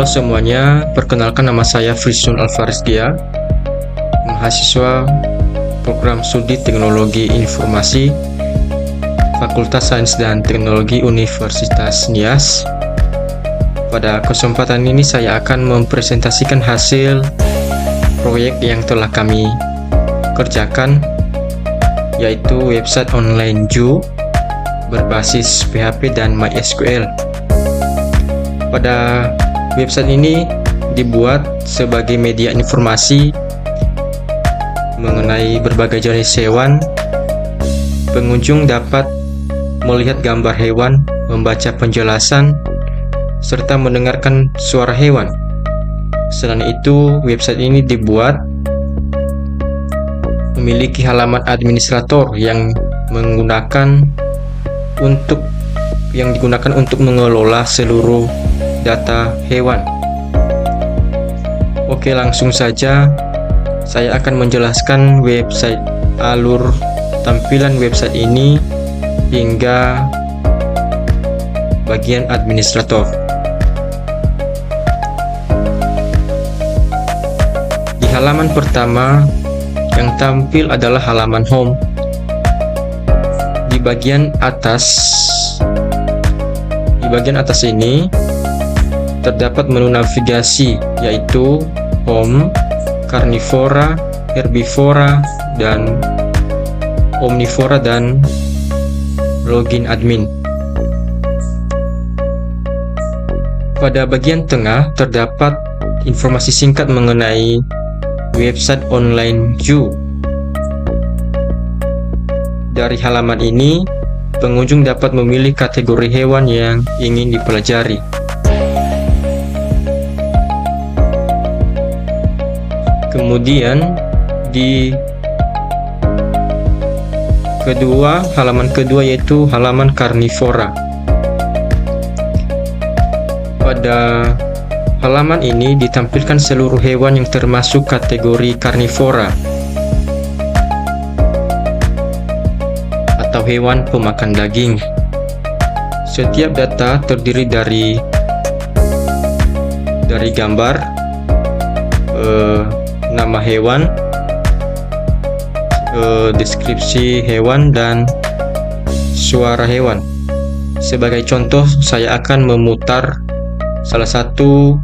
Halo semuanya, perkenalkan nama saya Frisun Alvarizkia, mahasiswa program studi Teknologi Informasi Fakultas Sains dan Teknologi Universitas Nias. Pada kesempatan ini saya akan mempresentasikan hasil proyek yang telah kami kerjakan, yaitu website online Ju berbasis PHP dan MySQL. Pada website ini dibuat sebagai media informasi mengenai berbagai jenis hewan. Pengunjung dapat melihat gambar hewan, membaca penjelasan, serta mendengarkan suara hewan. Selain itu, website ini dibuat memiliki halaman administrator yang digunakan untuk mengelola seluruh data hewan. Oke, langsung saja saya akan menjelaskan alur tampilan website ini hingga bagian administrator. Di halaman pertama yang tampil adalah halaman home. Di bagian atas ini terdapat menu navigasi, yaitu home, carnivora, herbivora, dan omnivora, dan login admin. Pada bagian tengah terdapat informasi singkat mengenai website online Ju. Dari halaman ini, pengunjung dapat memilih kategori hewan yang ingin dipelajari. Kemudian di halaman kedua yaitu halaman karnivora. Pada halaman ini ditampilkan seluruh hewan yang termasuk kategori karnivora atau hewan pemakan daging. Setiap data terdiri dari gambar, nama hewan, deskripsi hewan, dan suara hewan. Sebagai contoh, saya akan memutar salah satu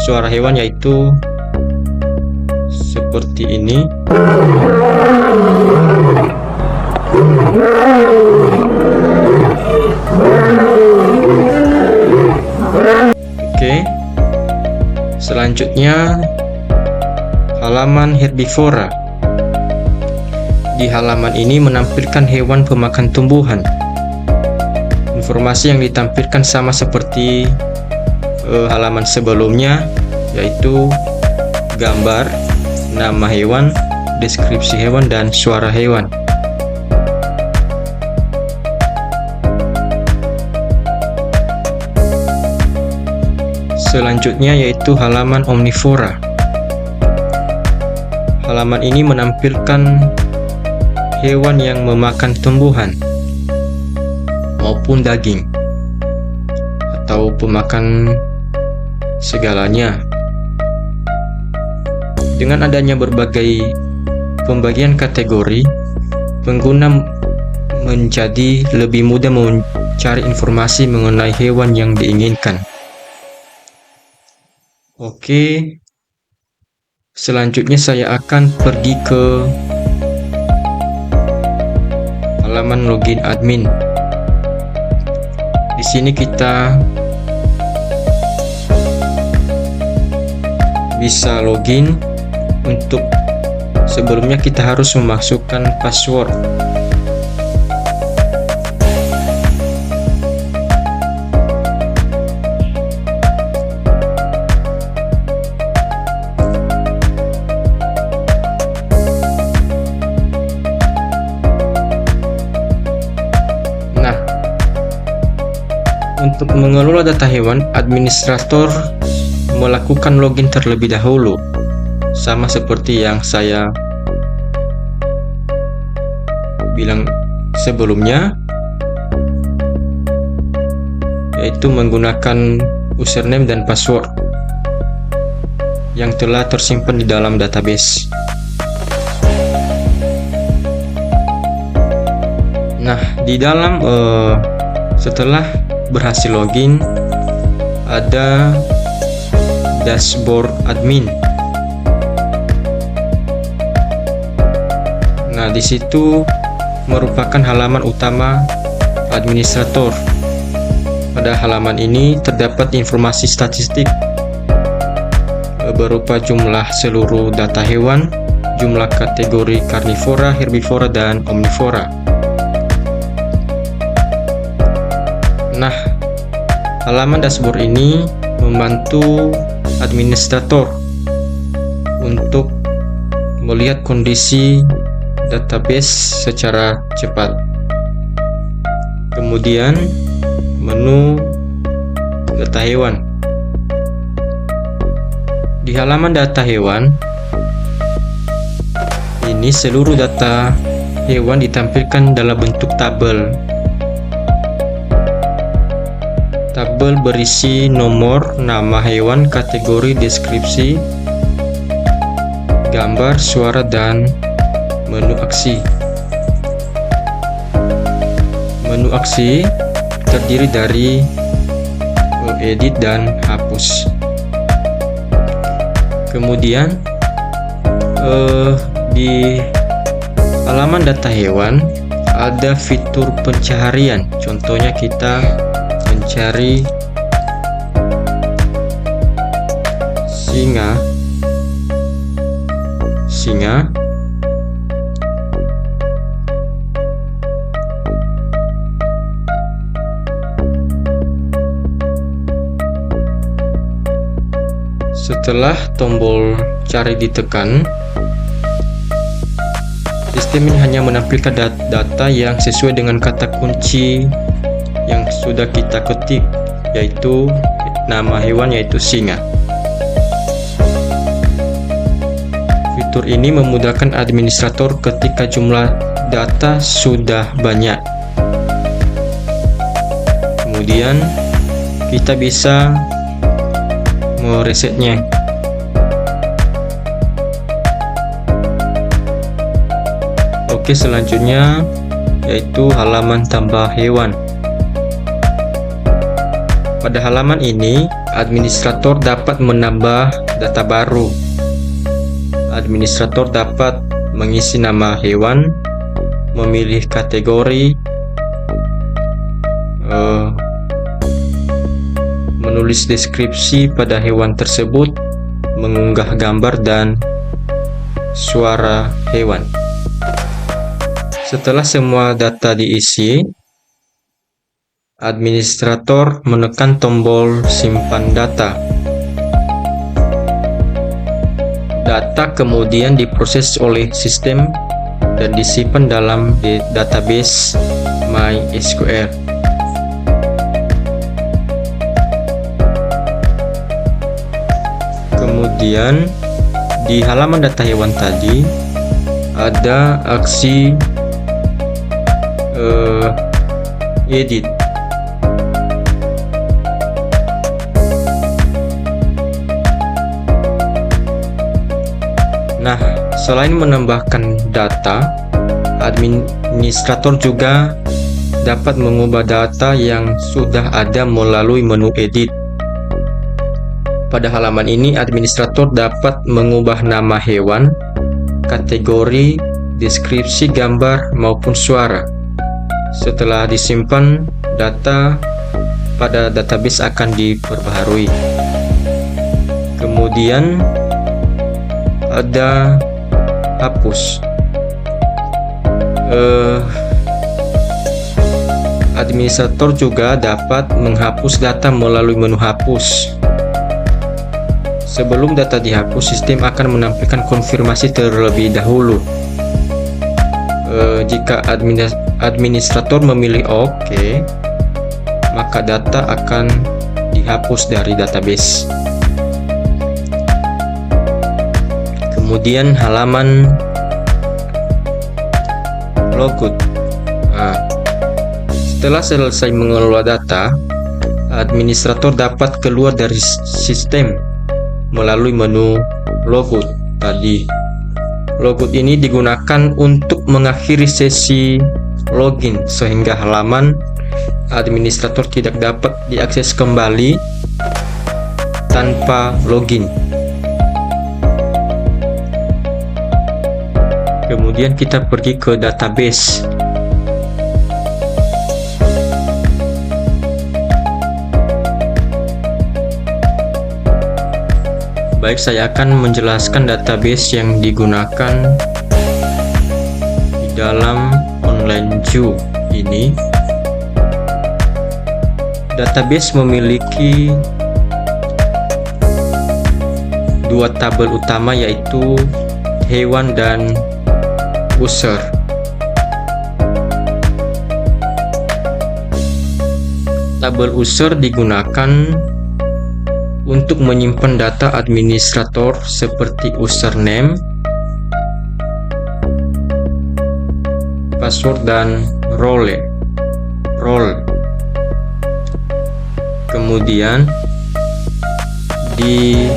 suara hewan, yaitu seperti ini. Oke. Selanjutnya, halaman herbivora. Di halaman ini menampilkan hewan pemakan tumbuhan. Informasi yang ditampilkan sama seperti halaman sebelumnya, yaitu gambar, nama hewan, deskripsi hewan, dan suara hewan. Selanjutnya yaitu halaman omnivora. Halaman ini menampilkan hewan yang memakan tumbuhan maupun daging atau pemakan segalanya. Dengan adanya berbagai pembagian kategori, pengguna menjadi lebih mudah mencari informasi mengenai hewan yang diinginkan. Oke, selanjutnya saya akan pergi ke halaman login admin. Di sini kita bisa login. Untuk sebelumnya kita harus memasukkan password. Untuk mengelola data hewan, administrator melakukan login terlebih dahulu, sama seperti yang saya bilang sebelumnya, yaitu menggunakan username dan password yang telah tersimpan di dalam database. Nah, di dalam setelah berhasil login, ada dashboard admin. Nah, di situ merupakan halaman utama administrator. Pada halaman ini terdapat informasi statistik berupa jumlah seluruh data hewan, jumlah kategori karnivora, herbivora, dan omnivora. Nah, halaman dashboard ini membantu administrator untuk melihat kondisi database secara cepat. Kemudian menu data hewan. Di halaman data hewan ini seluruh data hewan ditampilkan dalam bentuk tabel. Tabel berisi nomor, nama hewan, kategori, deskripsi, gambar, suara, dan menu aksi. Menu aksi terdiri dari edit dan hapus. Kemudian di halaman data hewan ada fitur pencaharian. Contohnya kita mencari singa. Setelah tombol cari ditekan, sistem ini hanya menampilkan data yang sesuai dengan kata kunci yang sudah kita ketik, yaitu nama hewan, yaitu singa. Fitur ini memudahkan administrator ketika jumlah data sudah banyak. Kemudian kita bisa meresetnya. Oke, selanjutnya yaitu halaman tambah hewan. Pada halaman ini, administrator dapat menambah data baru. Administrator dapat mengisi nama hewan, memilih kategori, menulis deskripsi pada hewan tersebut, mengunggah gambar dan suara hewan. Setelah semua data diisi, administrator menekan tombol simpan data. Data kemudian diproses oleh sistem dan disimpan dalam database MySQL. Kemudian di halaman data hewan tadi ada aksi edit. Nah, selain menambahkan data, administrator juga dapat mengubah data yang sudah ada melalui menu edit. Pada halaman ini, administrator dapat mengubah nama hewan, kategori, deskripsi, gambar, maupun suara. Setelah disimpan, data pada database akan diperbaharui. Kemudian ada hapus. Administrator juga dapat menghapus data melalui menu hapus. Sebelum data dihapus, sistem akan menampilkan konfirmasi terlebih dahulu. Jika administrator memilih OK, maka data akan dihapus dari database. Kemudian halaman logout. Setelah selesai mengelola data, administrator dapat keluar dari sistem melalui menu logout tadi. Logout ini digunakan untuk mengakhiri sesi login sehingga halaman administrator tidak dapat diakses kembali tanpa login. Kemudian kita pergi ke database. Baik, saya akan menjelaskan database yang digunakan di dalam OnlineJoo ini. Database memiliki dua tabel utama, yaitu hewan dan user. Tabel user digunakan untuk menyimpan data administrator seperti username, password, dan role. Kemudian di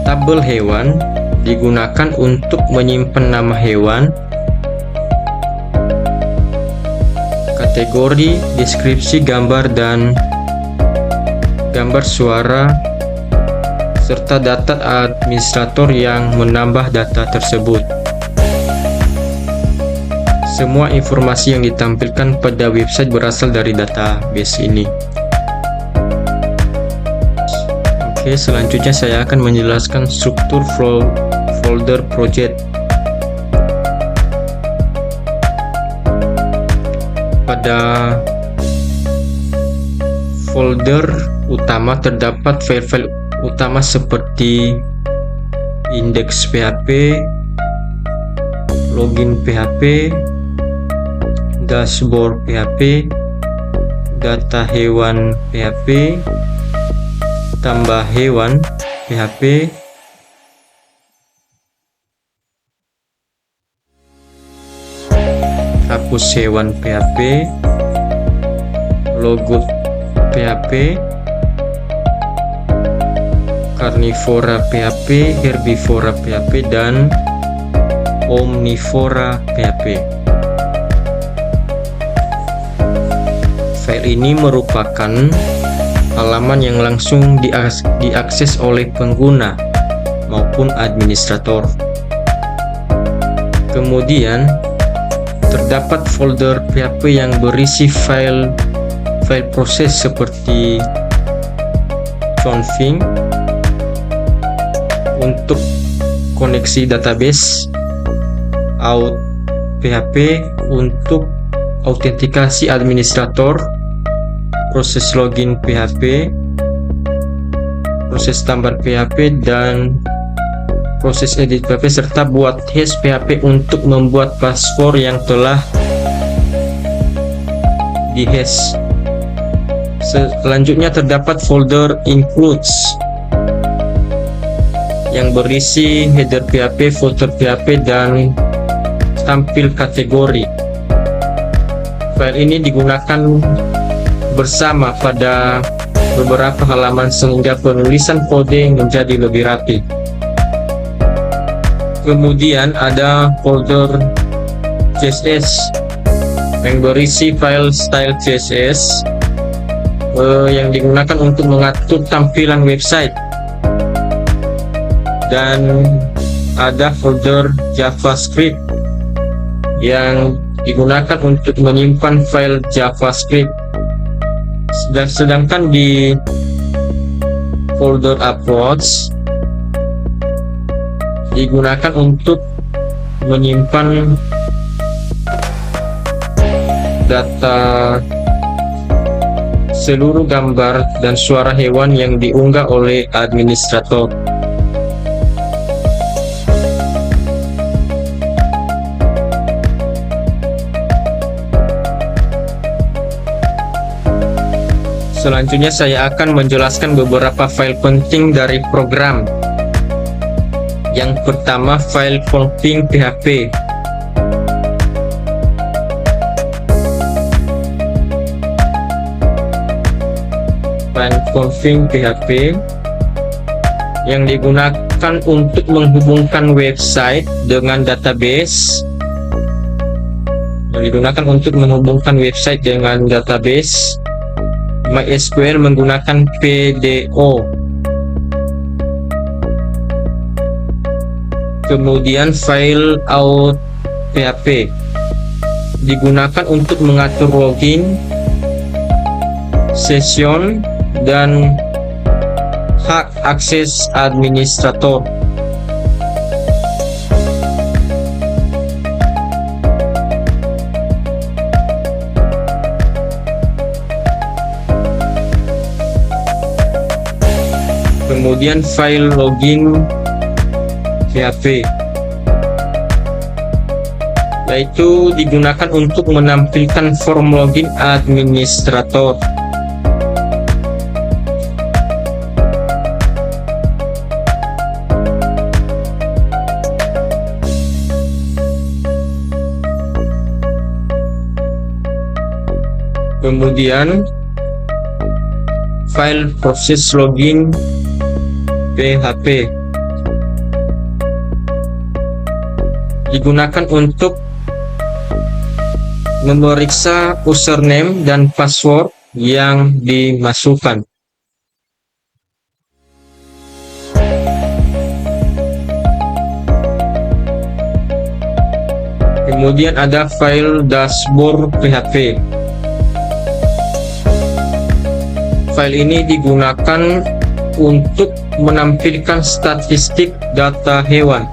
tabel hewan digunakan untuk menyimpan nama hewan, kategori, deskripsi, gambar, dan gambar suara, serta data administrator yang menambah data tersebut. Semua informasi yang ditampilkan pada website berasal dari database ini. Oke, selanjutnya saya akan menjelaskan struktur folder project. Pada folder utama terdapat file-file utama seperti index.php, login.php, dashboard.php, data hewan.php, tambah hewan.php, hapus hewan.php, logout.php, carnivora.php, herbivora.php, dan omnivora.php. File ini merupakan halaman yang langsung diakses oleh pengguna maupun administrator. Kemudian terdapat folder PHP yang berisi file proses seperti config untuk koneksi database, out.php untuk autentikasi administrator, proses login PHP, proses tambah PHP, dan proses edit PHP, serta buat hash PHP untuk membuat password yang telah di hash. Selanjutnya terdapat folder includes yang berisi header PHP, footer PHP, dan tampil kategori. File ini digunakan bersama pada beberapa halaman sehingga penulisan kode menjadi lebih rapi. Kemudian ada folder CSS yang berisi file style CSS yang digunakan untuk mengatur tampilan website. Dan ada folder JavaScript yang digunakan untuk menyimpan file JavaScript. Sedangkan di folder uploads digunakan untuk menyimpan data seluruh gambar dan suara hewan yang diunggah oleh administrator. Selanjutnya saya akan menjelaskan beberapa file penting dari program. Yang pertama, file config PHP. file config PHP yang digunakan untuk menghubungkan website dengan database, MySQL menggunakan PDO. Kemudian file out PHP digunakan untuk mengatur login, session, dan hak akses administrator. Kemudian file login PHP, yaitu digunakan untuk menampilkan form login administrator. Kemudian file proses login PHP digunakan untuk memeriksa username dan password yang dimasukkan. Kemudian ada file dashboard PHP. File ini digunakan untuk menampilkan statistik data hewan.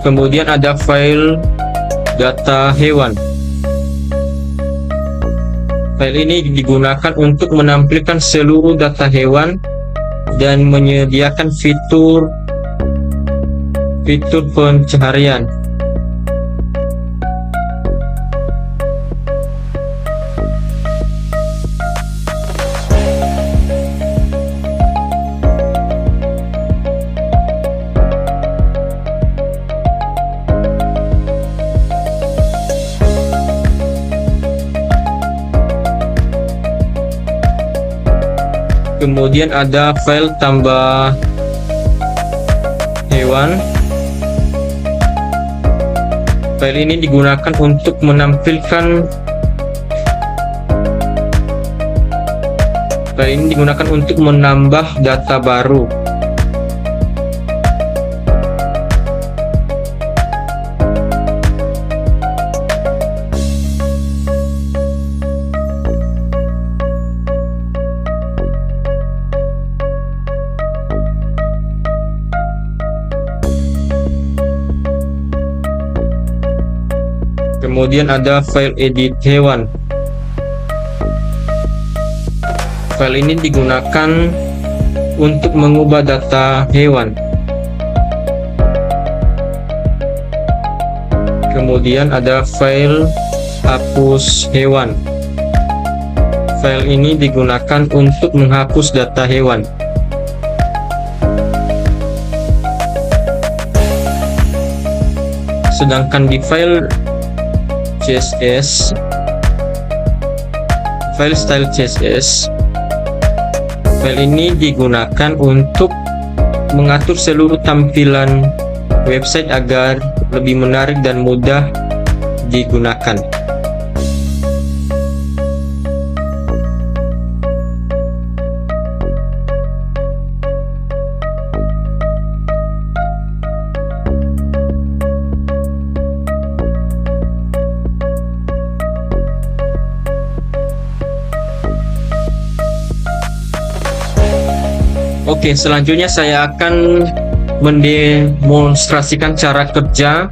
Kemudian ada file data hewan. File ini digunakan untuk menampilkan seluruh data hewan dan menyediakan fitur pencaharian. Kemudian ada file tambah hewan. File ini digunakan untuk menambah data baru. Kemudian ada file edit hewan. File ini digunakan untuk mengubah data hewan. Kemudian ada file hapus hewan. File ini digunakan untuk menghapus data hewan. Sedangkan di file CSS, file style CSS, file ini digunakan untuk mengatur seluruh tampilan website agar lebih menarik dan mudah digunakan. Oke, selanjutnya saya akan mendemonstrasikan cara kerja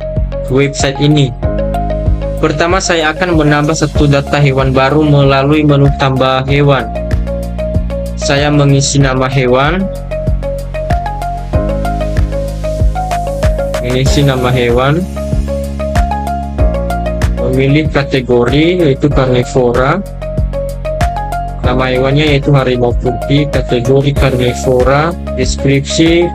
website ini. Pertama, saya akan menambah satu data hewan baru melalui menu tambah hewan. Saya mengisi nama hewan, memilih kategori yaitu karnivora. Nama hewannya yaitu harimau putih, kategori karnivora. Deskripsi: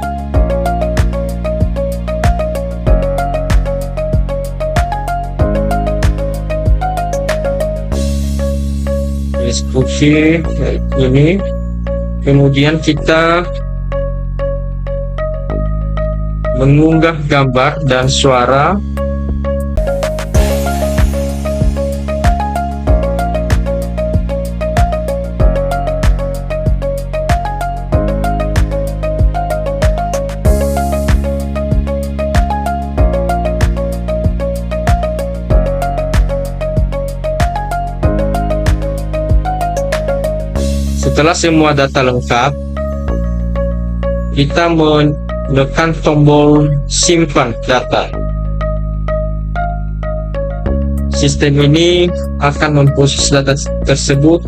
ini. Kemudian kita mengunggah gambar dan suara. Setelah semua data lengkap, kita menekan tombol simpan data. Sistem ini akan memproses data tersebut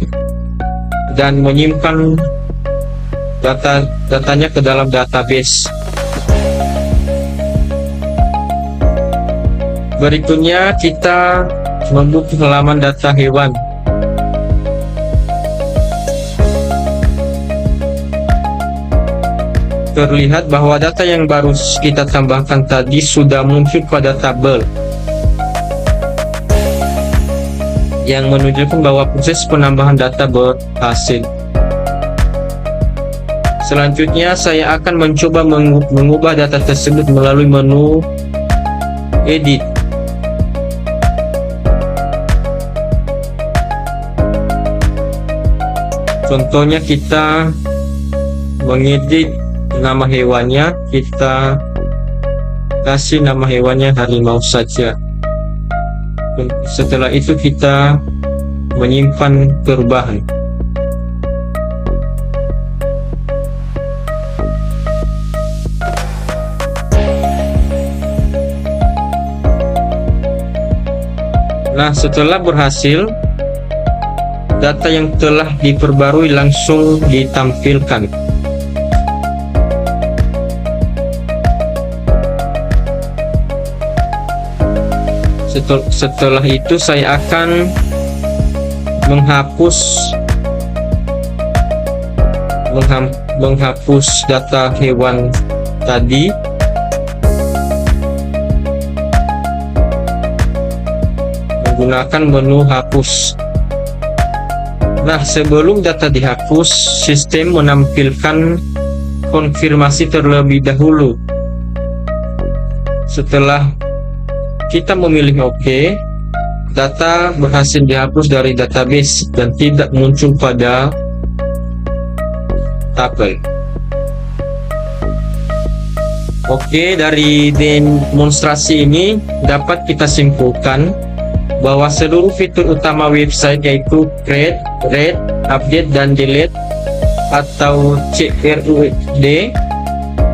dan menyimpan datanya ke dalam database. Berikutnya kita membuka halaman data hewan. Terlihat bahwa data yang baru kita tambahkan tadi sudah muncul pada tabel, yang menunjukkan bahwa proses penambahan data berhasil. Selanjutnya saya akan mencoba mengubah data tersebut melalui menu Edit. Contohnya kita mengedit nama hewannya, kita kasih nama hewannya harimau saja. Setelah itu kita menyimpan perubahan. Nah, setelah berhasil, data yang telah diperbarui langsung ditampilkan. Setelah itu saya akan menghapus data hewan tadi. Menggunakan menu hapus. Nah, sebelum data dihapus, sistem menampilkan konfirmasi terlebih dahulu. Setelah kita memilih OK, data berhasil dihapus dari database dan tidak muncul pada tabel. Oke, dari demonstrasi ini dapat kita simpulkan bahwa seluruh fitur utama website yaitu create, read, update, dan delete atau CRUD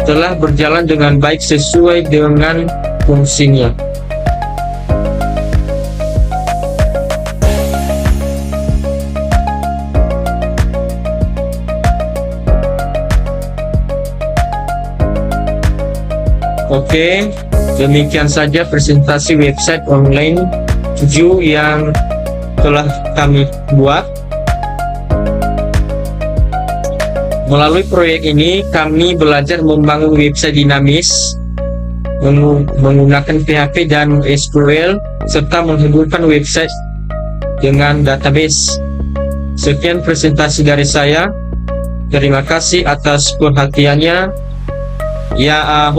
telah berjalan dengan baik sesuai dengan fungsinya. Oke, demikian saja presentasi website online 7 yang telah kami buat. Melalui proyek ini, kami belajar membangun website dinamis menggunakan PHP dan SQL, serta menghubungkan website dengan database. Sekian presentasi dari saya. Terima kasih atas perhatiannya. Ya,